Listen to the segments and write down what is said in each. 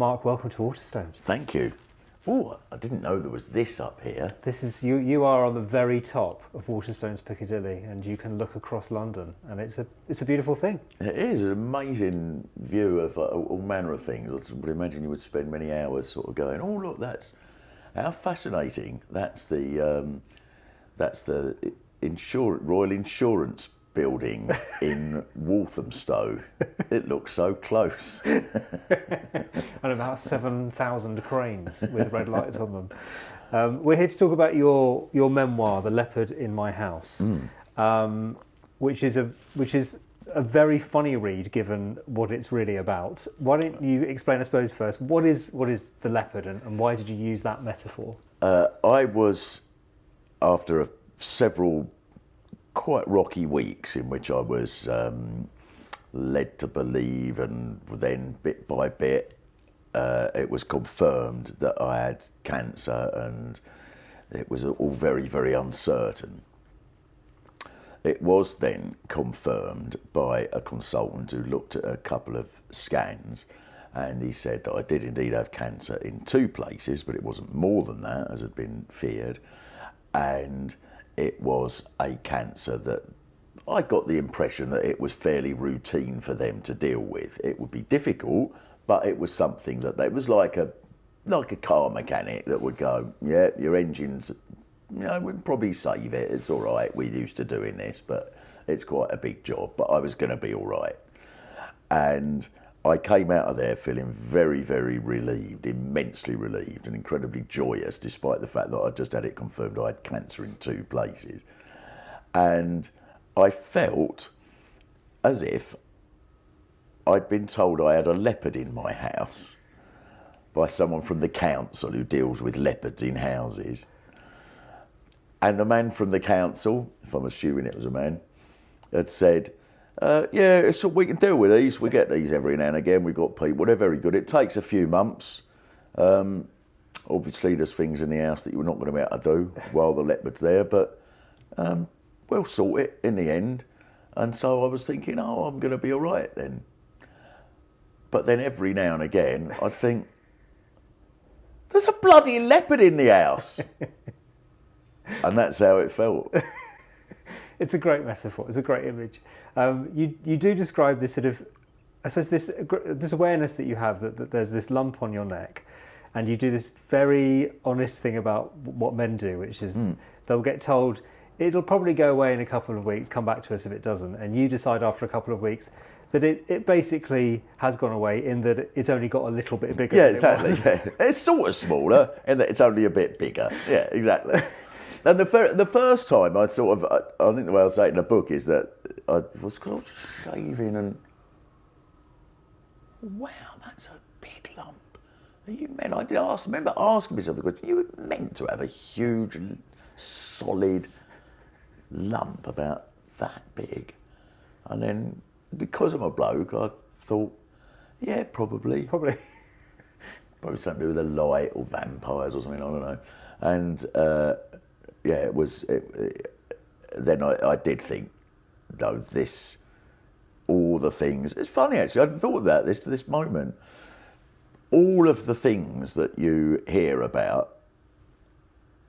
Mark, welcome to Waterstones. Thank you. Oh, I didn't know there was this up here. This is you are on the very top of Waterstones Piccadilly, and you can look across London, and it's a beautiful thing. It is an amazing view of all manner of things. I would imagine you would spend many hours sort of going, oh look, that's how fascinating. That's the Royal Insurance Building in Walthamstow. It looks so close. And about 7,000 cranes with red lights on them. We're here to talk about your memoir, The Leopard in My House, which is a very funny read given what it's really about. Why don't you explain, I suppose, first, what is the leopard and why did you use that metaphor? I was, after several quite rocky weeks in which I was led to believe, and then bit by bit it was confirmed that I had cancer, and it was all very, very uncertain. It was then confirmed by a consultant who looked at a couple of scans, and he said that I did indeed have cancer in 2 places, but it wasn't more than that, as had been feared. And it was a cancer that I got the impression that it was fairly routine for them to deal with. It would be difficult, but it was something that it was like a car mechanic that would go, yeah, your engine's, we'd probably save it. It's all right. We're used to doing this, but it's quite a big job. But I was going to be all right. And I came out of there feeling very, very relieved, immensely relieved and incredibly joyous, despite the fact that I just had it confirmed I had cancer in 2 places. And I felt as if I'd been told I had a leopard in my house by someone from the council who deals with leopards in houses. And the man from the council, if I'm assuming it was a man, had said, yeah, it's what we can deal with these. We get these every now and again. We've got people, they're very good. It takes a few months. Obviously, there's things in the house that you're not going to be able to do while the leopard's there, but we'll sort it in the end. And so I was thinking, oh, I'm going to be all right then. But then every now and again, I'd think, there's a bloody leopard in the house. And that's how it felt. It's a great metaphor. It's a great image. You do describe this sort of, I suppose, this awareness that you have that there's this lump on your neck, and you do this very honest thing about what men do, which is they'll get told it'll probably go away in a couple of weeks, come back to us if it doesn't, and you decide after a couple of weeks that it basically has gone away, in that it's only got a little bit bigger. Yeah, exactly. Yeah. It's sort of smaller in that it's only a bit bigger. Yeah, exactly. And the first time I sort of, I think the way I'll say it in the book is that I was shaving and, wow, that's a big lump. Are you meant, I remember asking myself the question, you were meant to have a huge, solid lump about that big. And then, because I'm a bloke, I thought, yeah, probably. Probably something to do with the light or vampires or something, I don't know. And, yeah, it was. Then I did think, no, all the things. It's funny actually. I hadn't thought about this to this moment. All of the things that you hear about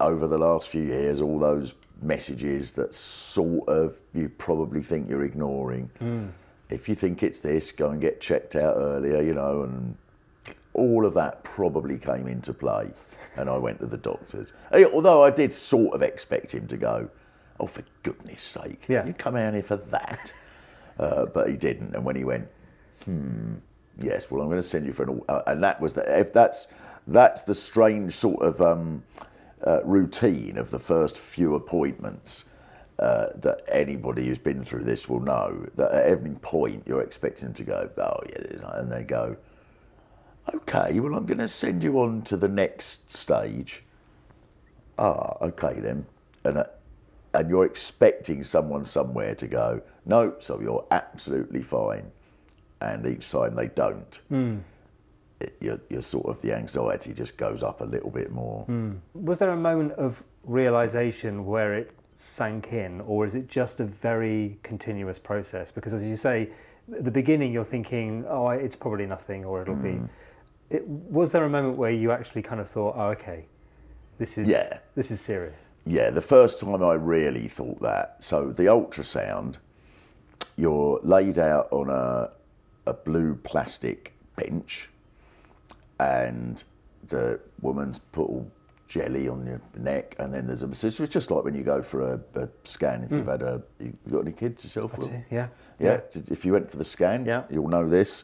over the last few years, all those messages that sort of you probably think you're ignoring. If you think it's this, go and get checked out earlier, and all of that probably came into play, and I went to the doctors. Although I did sort of expect him to go, oh, for goodness sake, can you come out here for that? But he didn't, and when he went, yes, well, I'm going to send you for an... and that was if that's the strange sort of routine of the first few appointments, that anybody who's been through this will know, that at every point you're expecting them to go, oh, yeah, and they go, okay, well, I'm going to send you on to the next stage. Ah, okay then. And you're expecting someone somewhere to go, no, so you're absolutely fine. And each time they don't, you're sort of, the anxiety just goes up a little bit more. Was there a moment of realisation where it sank in, or is it just a very continuous process? Because as you say, at the beginning you're thinking, oh, it's probably nothing, or it'll be... Was there a moment where you actually kind of thought, oh, okay, this is serious? Yeah, the first time I really thought that. So the ultrasound, you're laid out on a blue plastic bench, and the woman's put all jelly on your neck, and then there's so it's just like when you go for a scan. If you've had you got any kids yourself? Yeah. If you went for the scan, you'll know this.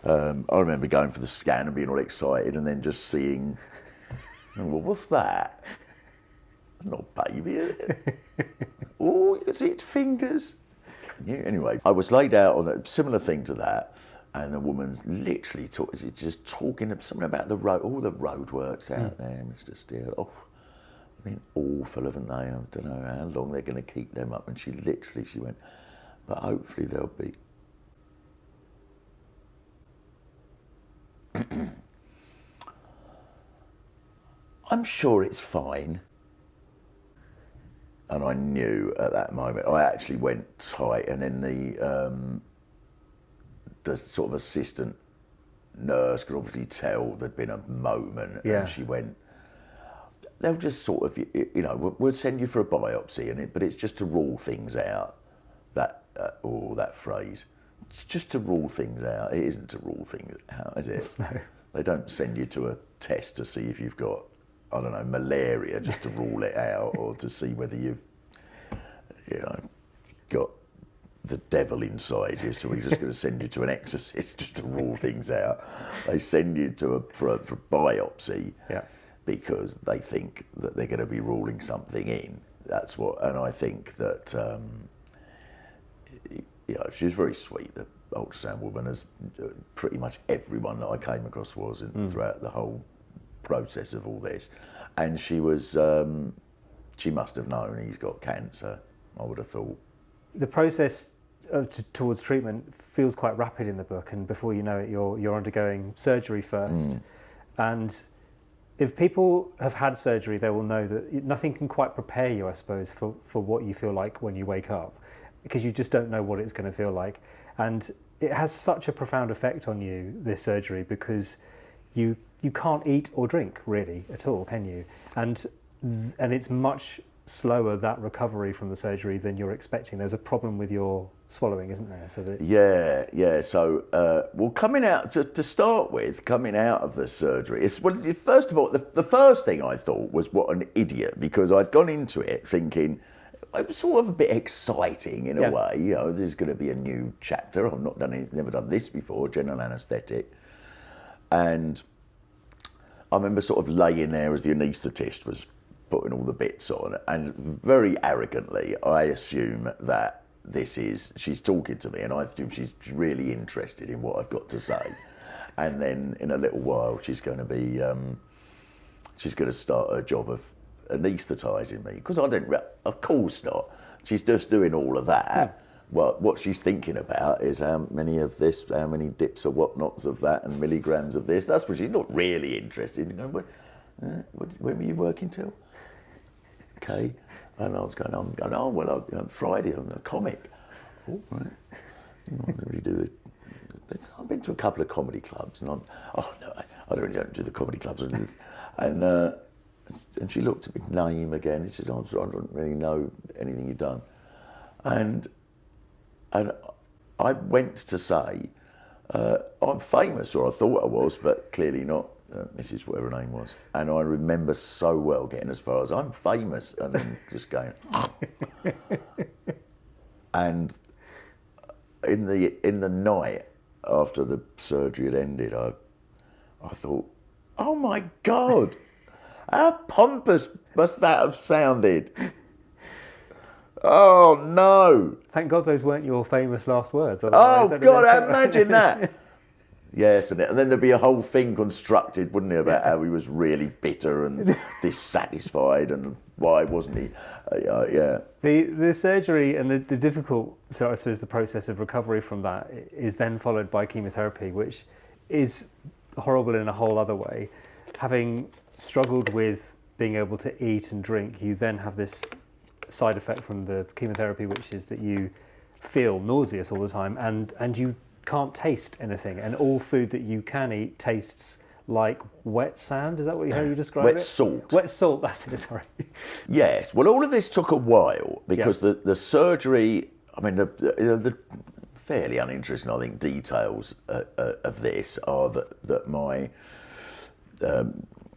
I remember going for the scan and being all excited, and then just seeing, well, what's that? It's not a baby, is it? Oh, you can see its fingers. Anyway, I was laid out on a similar thing to that, and the woman's literally just talking something about the road, all the roadworks out there, Mr. Steele. Oh, I mean, awful, haven't they? I don't know how long they're going to keep them up. And she went, but hopefully they'll be. I'm sure it's fine. And I knew at that moment, I actually went tight, and then the sort of assistant nurse could obviously tell there'd been a moment, and she went, they'll just sort of, we'll send you for a biopsy, but it's just to rule things out. That phrase. It's just to rule things out. It isn't to rule things out, is it? No. They don't send you to a test to see if you've got, I don't know, malaria, just to rule it out, or to see whether you've, got the devil inside you. So we're just going to send you to an exorcist just to rule things out. They send you for a biopsy because they think that they're going to be ruling something in. That's what, and I think that, she was very sweet. The ultrasound woman, as pretty much everyone that I came across was throughout the whole process of all this. And she was, she must have known he's got cancer, I would have thought. The process towards treatment feels quite rapid in the book, and before you know it, you're undergoing surgery first. And if people have had surgery, they will know that nothing can quite prepare you, I suppose, for what you feel like when you wake up, because you just don't know what it's going to feel like. And it has such a profound effect on you, this surgery, because you can't eat or drink really at all, can you? And it's much slower, that recovery from the surgery, than you're expecting. There's a problem with your swallowing, isn't there? So that So coming out to start with, coming out of the surgery, first of all, the first thing I thought was, what an idiot, because I'd gone into it thinking it was sort of a bit exciting in a way. There's going to be a new chapter. I've never done this before, general anaesthetic. And I remember sort of laying there as the anaesthetist was putting all the bits on, and very arrogantly I assume that she's talking to me, and I assume she's really interested in what I've got to say. And then in a little while she's going to start her job of anaesthetising me, because I didn't, of course not. She's just doing all of that. Well, what she's thinking about is how many of this, how many dips or whatnots of that, and milligrams of this. That's what she's not really interested in. Going, when were you working till? Okay. And I'm going, Friday, I'm a comic. Oh, right. I don't really do it. I've been to a couple of comedy clubs, and I don't do the comedy clubs. And she looked at me, name again. She says, I don't really know anything you've done. And I went to say, I'm famous, or I thought I was, but clearly not, Mrs. whatever her name was. And I remember so well getting as far as, I'm famous, and then just going, and in the night after the surgery had ended, I thought, oh my God, how pompous must that have sounded? Oh no! Thank God those weren't your famous last words. Oh God, imagine that! Yes, and then there'd be a whole thing constructed, wouldn't there, about how he was really bitter and dissatisfied, and why wasn't he? The surgery and the difficult, so I suppose the process of recovery from that is then followed by chemotherapy, which is horrible in a whole other way. Having struggled with being able to eat and drink, you then have this side effect from the chemotherapy, which is that you feel nauseous all the time, and you can't taste anything, and all food that you can eat tastes like wet sand. Is that how you describe Wet it? salt. Wet salt. That's it. Sorry. Yes. Well, all of this took a while because the surgery. I mean, the fairly uninteresting, I think, details of this are that my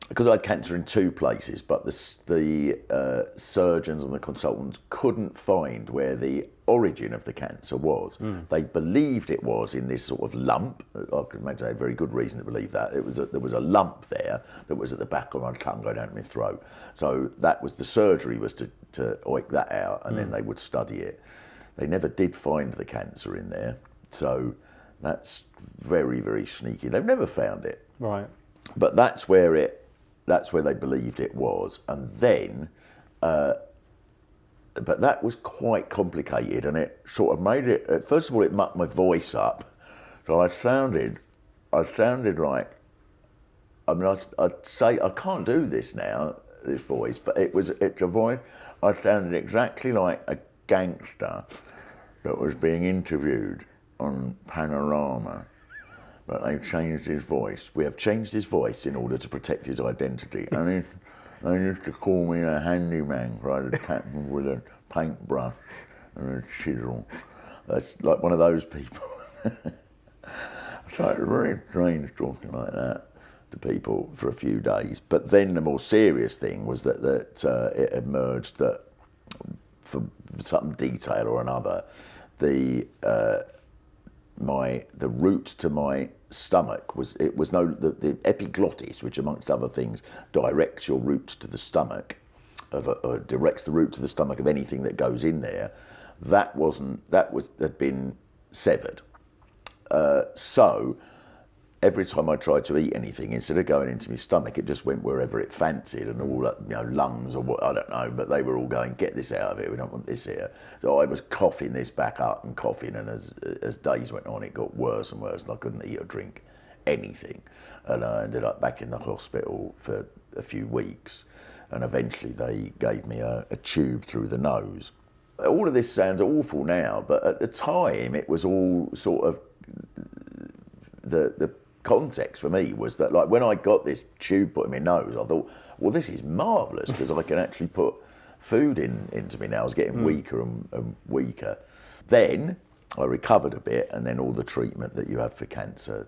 because I had cancer in 2 places, but the surgeons and the consultants couldn't find where the origin of the cancer was. They believed it was in this sort of lump. I could imagine they had a very good reason to believe that. There was a lump there that was at the back of my tongue going down my throat. So that was the surgery, was to oink that out, and then they would study it. They never did find the cancer in there, so that's very, very sneaky. They've never found it. Right. But that's where they believed it was, and then, but that was quite complicated, and it sort of made it. First of all, it mucked my voice up, so I sounded like. I mean, I'd say I can't do this now, this voice, but it's a voice. I sounded exactly like a gangster that was being interviewed on Panorama. But they've changed his voice. We have changed his voice in order to protect his identity. And they used to call me a handyman, right? A captain with a paintbrush and a chisel. That's like one of those people. So it's very strange talking like that to people for a few days. But then the more serious thing was that it emerged that, for some detail or another, the route to my stomach was the epiglottis, which amongst other things directs your route to the stomach, directs the route to the stomach of anything that goes in there. Had been severed. So every time I tried to eat anything, instead of going into my stomach, it just went wherever it fancied, and all that, lungs or what, I don't know, but they were all going, get this out of here, we don't want this here. So I was coughing this back up and coughing, and as days went on, it got worse and worse, and I couldn't eat or drink anything. And I ended up back in the hospital for a few weeks, and eventually they gave me a tube through the nose. All of this sounds awful now, but at the time it was all sort of, the context for me was that, like, when I got this tube put in my nose, I thought, well, this is marvellous because I can actually put food into me now. I was getting weaker and weaker. Then I recovered a bit, and then all the treatment that you have for cancer,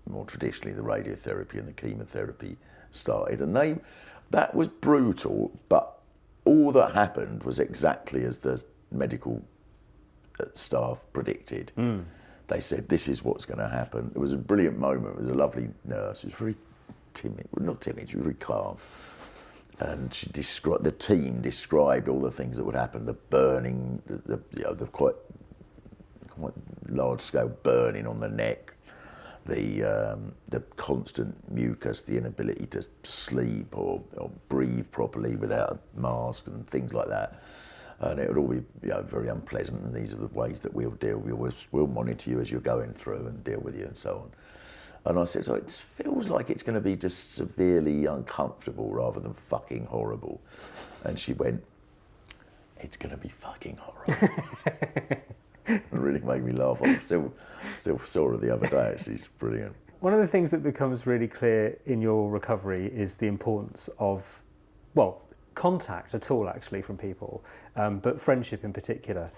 more traditionally the radiotherapy and the chemotherapy, started, and that was brutal, but all that happened was exactly as the medical staff predicted. They said, this is what's going to happen. It was a brilliant moment. It was a lovely nurse. She was very timid, well, not timid, she was very calm. And the team described all the things that would happen, the burning, the quite large scale burning on the neck, the constant mucus, the inability to sleep or breathe properly without a mask and things like that. And it would all be very unpleasant, and these are the ways that we'll deal with you. We'll monitor you as you're going through and deal with you and so on. And I said, so it feels like it's going to be just severely uncomfortable rather than fucking horrible. And she went, it's going to be fucking horrible. It really made me laugh. I still saw her the other day. She's brilliant. One of the things that becomes really clear in your recovery is the importance of, contact at all, actually, from people, but friendship in particular.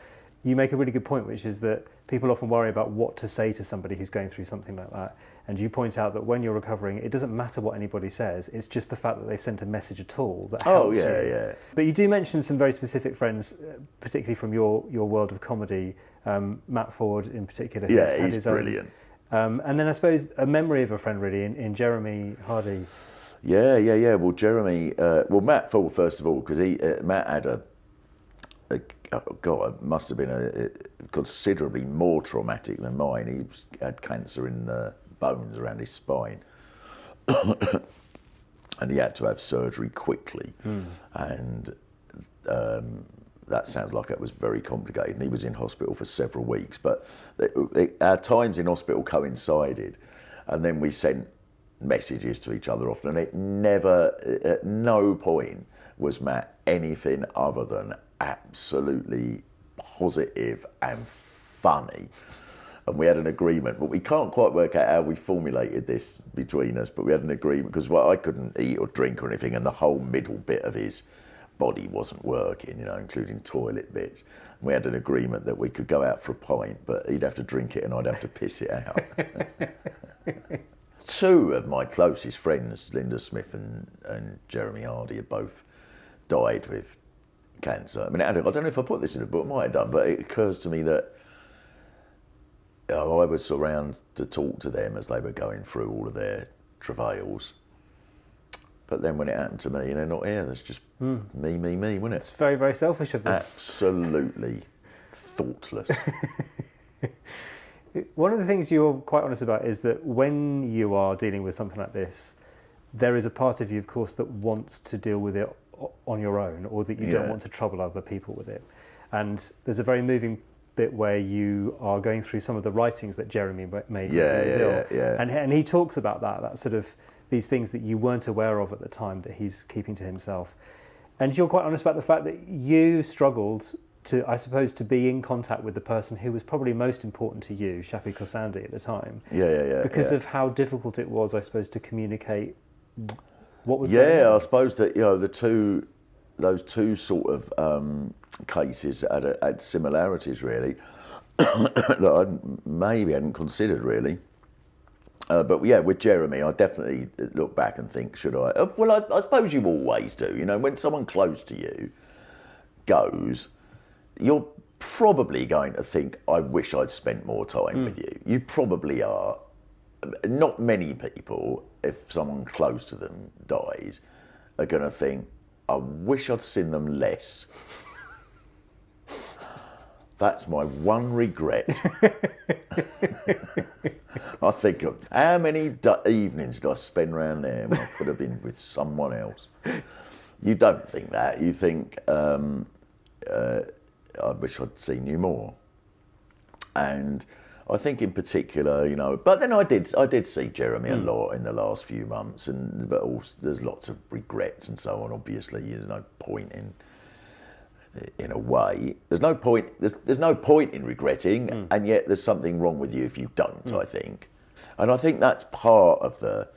You make a really good point, which is that people often worry about what to say to somebody who's going through something like that. And you point out that when you're recovering, it doesn't matter what anybody says, it's just the fact that they've sent a message at all that helps you. Yeah. But you do mention some very specific friends, particularly from your world of comedy, Matt Ford in particular. He's brilliant. And then I suppose a memory of a friend really in Jeremy Hardy. Yeah. Well, Jeremy, Matt Ford, first of all, because Matt had it must have been considerably more traumatic than mine. He had cancer in the bones around his spine. And he had to have surgery quickly. And that sounds like it was very complicated. And he was in hospital for several weeks. But our times in hospital coincided. And then we sent messages to each other often. And it never, at no point was Matt anything other than absolutely positive and funny. And we had an agreement, but we can't quite work out how we formulated this between us, but we had an agreement because I couldn't eat or drink or anything, and the whole middle bit of his body wasn't working, including toilet bits. And we had an agreement that we could go out for a pint, but he'd have to drink it and I'd have to piss it out. Two of my closest friends, Linda Smith and Jeremy Hardy, have both died with cancer. I mean, I don't know if I put this in the book, I might have done, but it occurs to me that I was around to talk to them as they were going through all of their travails. But then when it happened to me, they're not here, there's just me, wasn't it? It's very, very selfish of them. Absolutely thoughtless. One of the things you're quite honest about is that when you are dealing with something like this, there is a part of you, of course, that wants to deal with it on your own, or that you don't want to trouble other people with it. And there's a very moving bit where you are going through some of the writings that Jeremy made when he was ill. And he talks about that sort of these things that you weren't aware of at the time that he's keeping to himself. And you're quite honest about the fact that you struggled to, I suppose, to be in contact with the person who was probably most important to you, Shappy Khorsandi, at the time. Because of how difficult it was, I suppose, to communicate what was going on. Yeah, I suppose that, those two sort of cases had similarities, really, that I maybe hadn't considered, really. But yeah, with Jeremy, I definitely look back and think, should I? Well, I suppose you always do. When someone close to you goes, you're probably going to think, I wish I'd spent more time with you. You probably are. Not many people, if someone close to them dies, are going to think, I wish I'd seen them less. That's my one regret. I think of how many evenings did I spend around there when I could have been with someone else. You don't think that. You think, I wish I'd seen you more. And I think in particular, but then I did see Jeremy a lot in the last few months, but also, there's lots of regrets and so on. Obviously, there's no point in a way. There's no point in regretting, and yet there's something wrong with you if you don't. I think, and I think that's part of the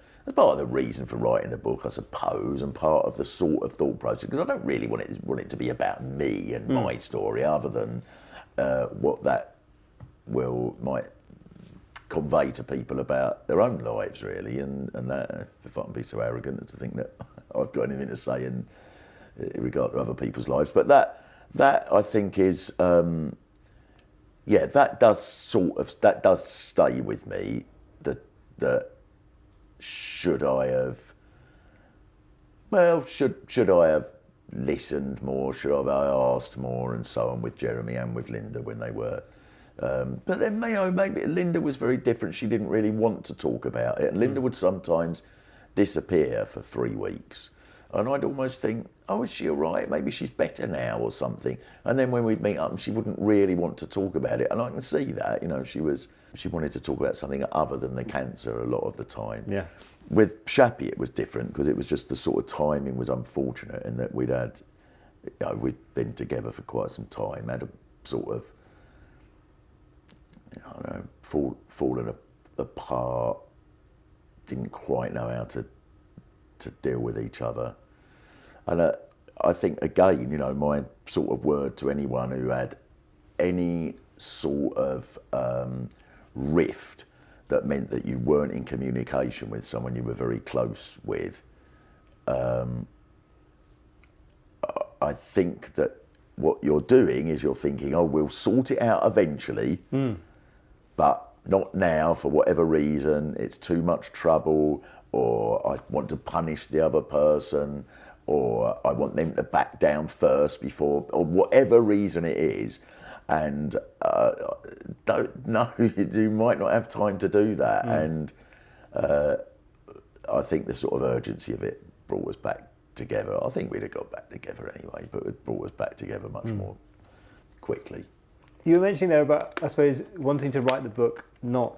reason for writing the book, I suppose, and part of the sort of thought process, because I don't really want it to be about me and my story, other than what that might convey to people about their own lives, really, and that, if I can be so arrogant as to think that I've got anything to say in regard to other people's lives, but that I think is, that does stay with me. That should I have listened more? Should I have asked more, and so on, with Jeremy and with Linda when they were. But then, maybe Linda was very different. She didn't really want to talk about it. And Linda would sometimes disappear for 3 weeks. And I'd almost think, oh, is she all right? Maybe she's better now or something. And then when we'd meet up, she wouldn't really want to talk about it. And I can see that, she wanted to talk about something other than the cancer a lot of the time. Yeah. With Shappy, it was different, because it was just the sort of timing was unfortunate, in that we'd been together for quite some time, had a sort of, fallen apart, didn't quite know how to deal with each other. And I think, again, my sort of word to anyone who had any sort of rift that meant that you weren't in communication with someone you were very close with, I think that what you're doing is you're thinking, oh, we'll sort it out eventually, but not now for whatever reason. It's too much trouble, or I want to punish the other person, or I want them to back down first before, or whatever reason it is. And you might not have time to do that. And I think the sort of urgency of it brought us back together. I think we'd have got back together anyway, but it brought us back together much more quickly. You were mentioning there about, I suppose, wanting to write the book, not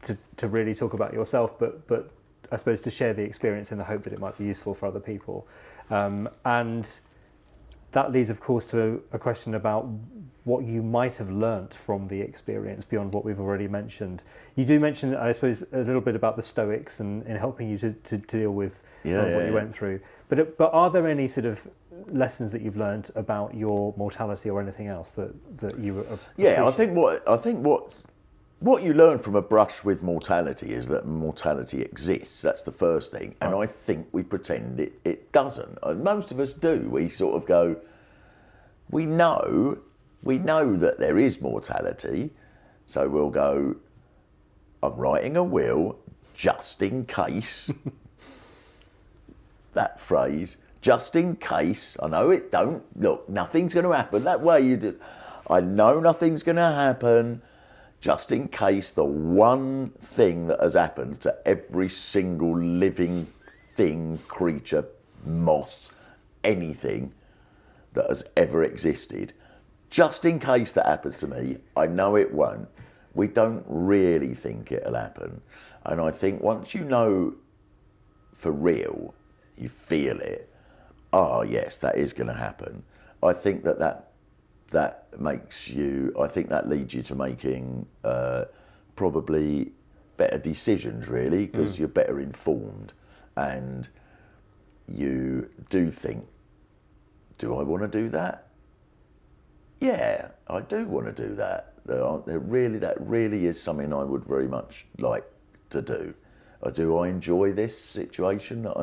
to really talk about yourself, but I suppose to share the experience in the hope that it might be useful for other people. And that leads, of course, to a question about what you might have learnt from the experience beyond what we've already mentioned. You do mention, I suppose, a little bit about the Stoics and in helping you to deal with some of what you went through. But are there any sort of lessons that you've learnt about your mortality or anything else that you Yeah, I think what you learn from a brush with mortality is that mortality exists. That's the first thing. And I think we pretend it doesn't. And most of us do. We sort of go, we know that there is mortality. So we'll go, I'm writing a will just in case. That phrase, just in case. I know it don't. Look, nothing's going to happen. That way you do. I know nothing's going to happen. Just in case the one thing that has happened to every single living thing, creature, moss, anything that has ever existed, just in case that happens to me, I know it won't. We don't really think it'll happen. And I think once you know for real, you feel it, oh yes, that is going to happen. I think that makes you, I think that leads you to making probably better decisions, really, because you're better informed and you do think, do I want to do that? Yeah, I do want to do that. That really is something I would very much like to do. Do I enjoy this situation that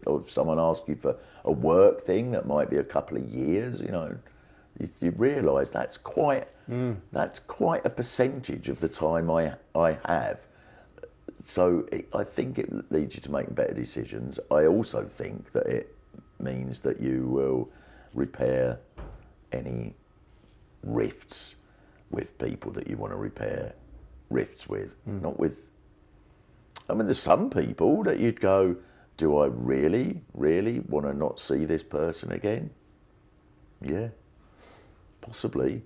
or if someone asks you for a work thing that might be a couple of years, you realise that's quite a percentage of the time I have. So I think it leads you to make better decisions. I also think that it means that you will repair any rifts with people that you want to repair rifts with. Not with, I mean, there's some people that you'd go, do I really, really want to not see this person again? Yeah, possibly.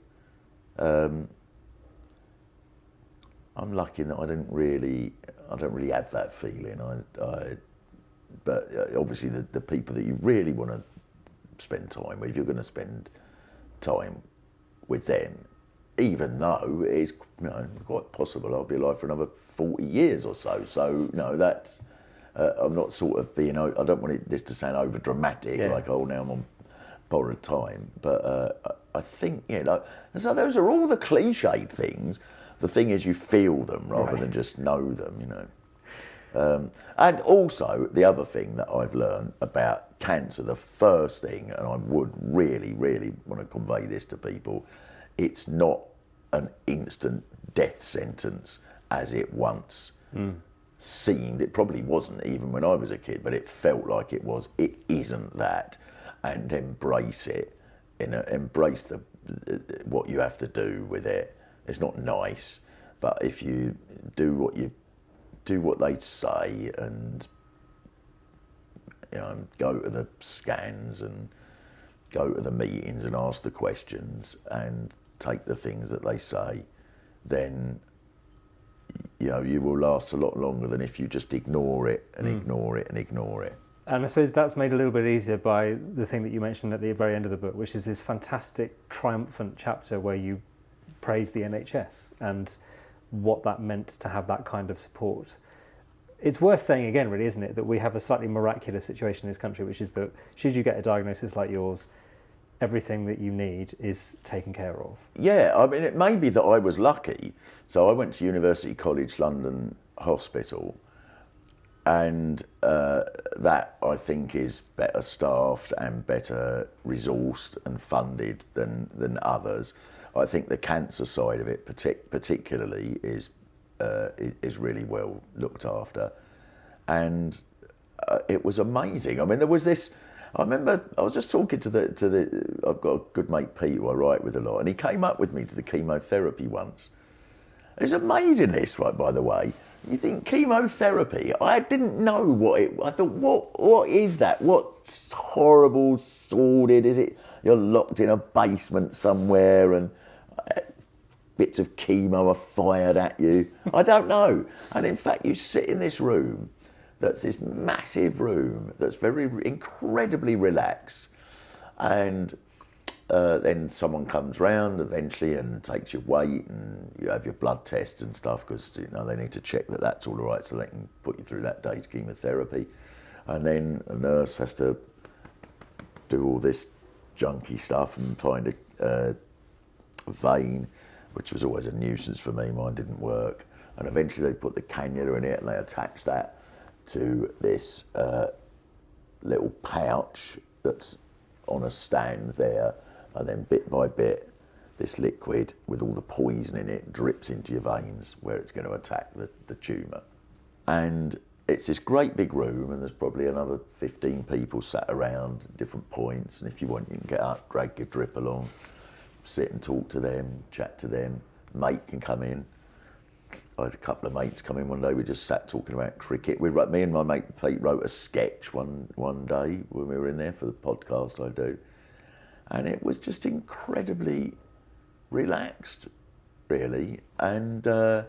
I'm lucky that I don't really have that feeling. But obviously the people that you really want to spend time with, you're going to spend time with them, even though it is quite possible I'll be alive for another 40 years or so. So that's I'm not sort of being. I don't want this to sound over dramatic, like now I'm on borrowed time. But I think so those are all the cliched things. The thing is, you feel them rather than just know them. And also the other thing that I've learned about cancer, the first thing, and I would really, really want to convey this to people, it's not an instant death sentence as it once seemed. It probably wasn't even when I was a kid, but it felt like it was. It isn't that, and embrace it. Embrace what you have to do with it. It's not nice, but if you do what they say and go to the scans and go to the meetings and ask the questions and take the things that they say, then you will last a lot longer than if you just ignore it and ignore it and ignore it. And I suppose that's made a little bit easier by the thing that you mentioned at the very end of the book, which is this fantastic triumphant chapter where you praise the NHS and what that meant to have that kind of support. It's worth saying again, really, isn't it, that we have a slightly miraculous situation in this country, which is that should you get a diagnosis like yours, everything that you need is taken care of. Yeah, I mean, it may be that I was lucky. So I went to University College London Hospital, and that I think is better staffed and better resourced and funded than others. I think the cancer side of it particularly is really well looked after, and it was amazing. I mean, there was this. I remember I was just talking to the. I've got a good mate Pete who I write with a lot, and he came up with me to the chemotherapy once. It's amazing this, right? By the way, you think chemotherapy? I didn't know what it. I thought, what is that? What horrible, sordid is it? You're locked in a basement somewhere and bits of chemo are fired at you. I don't know. And in fact, you sit in this room, that's this massive room, that's very incredibly relaxed, And then someone comes round eventually and takes your weight, and you have your blood tests and stuff, because they need to check that that's all right, so they can put you through that day's chemotherapy. And then a nurse has to do all this junky stuff and find a vein, which was always a nuisance for me. Mine didn't work. And eventually they put the cannula in it and they attach that to this little pouch that's on a stand there, and then bit by bit this liquid with all the poison in it drips into your veins where it's going to attack the tumour. And it's this great big room, and there's probably another 15 people sat around at different points, and if you want you can get up, drag your drip along, sit and talk to them, chat to them. Mate can come in. I had a couple of mates come in one day. We just sat talking about cricket. Me and my mate Pete wrote a sketch one day when we were in there for the podcast I do, and it was just incredibly relaxed, really. And I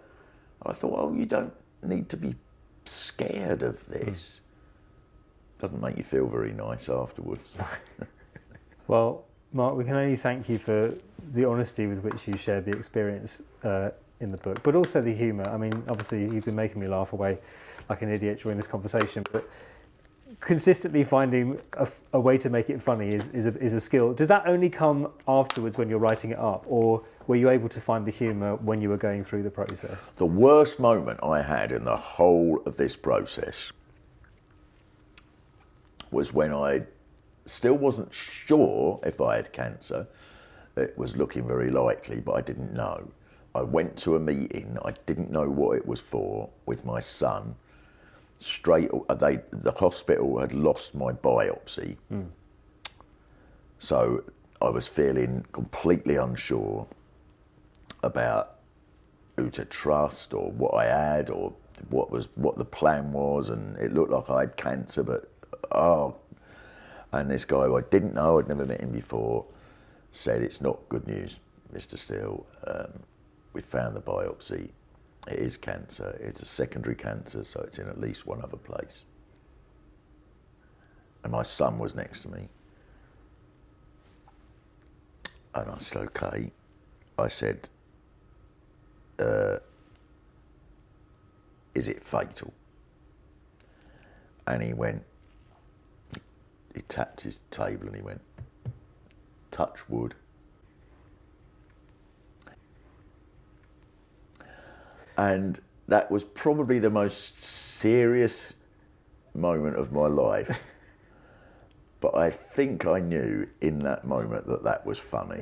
thought, oh, you don't need to be scared of this. Doesn't make you feel very nice afterwards. Well, Mark, we can only thank you for the honesty with which you shared the experience in the book, but also the humour. I mean, obviously you've been making me laugh away like an idiot during this conversation, but consistently finding a way to make it funny is a skill. Does that only come afterwards when you're writing it up, or were you able to find the humour when you were going through the process? The worst moment I had in the whole of this process was when I still wasn't sure if I had cancer. It was looking very likely, but I didn't know. I went to a meeting, I didn't know what it was for, with my son. The hospital had lost my biopsy. So I was feeling completely unsure about who to trust, or what I had, or what the plan was, and it looked like I had cancer, but and this guy who I didn't know, I'd never met him before, said, "It's not good news, Mr. Steele. We found the biopsy. It is cancer. It's a secondary cancer, so it's in at least one other place." And my son was next to me. And I said, "Okay." I said, "Is it fatal?" And he tapped his table and he went, "Touch wood." And that was probably the most serious moment of my life. But I think I knew in that moment that was funny.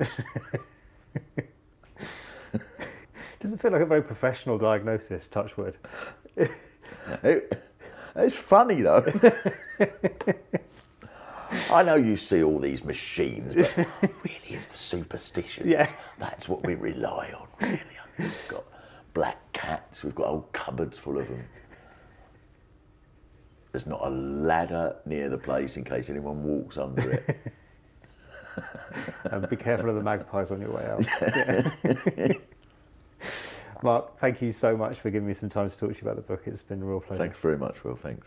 Does it feel like a very professional diagnosis, touch wood? It's funny though. I know you see all these machines, but really it's the superstition. Yeah. That's what we rely on, really. We've got black cats, we've got old cupboards full of them. There's not a ladder near the place in case anyone walks under it. And be careful of the magpies on your way out. Yeah. Mark, thank you so much for giving me some time to talk to you about the book. It's been a real pleasure. Thanks very much, Will. Thanks.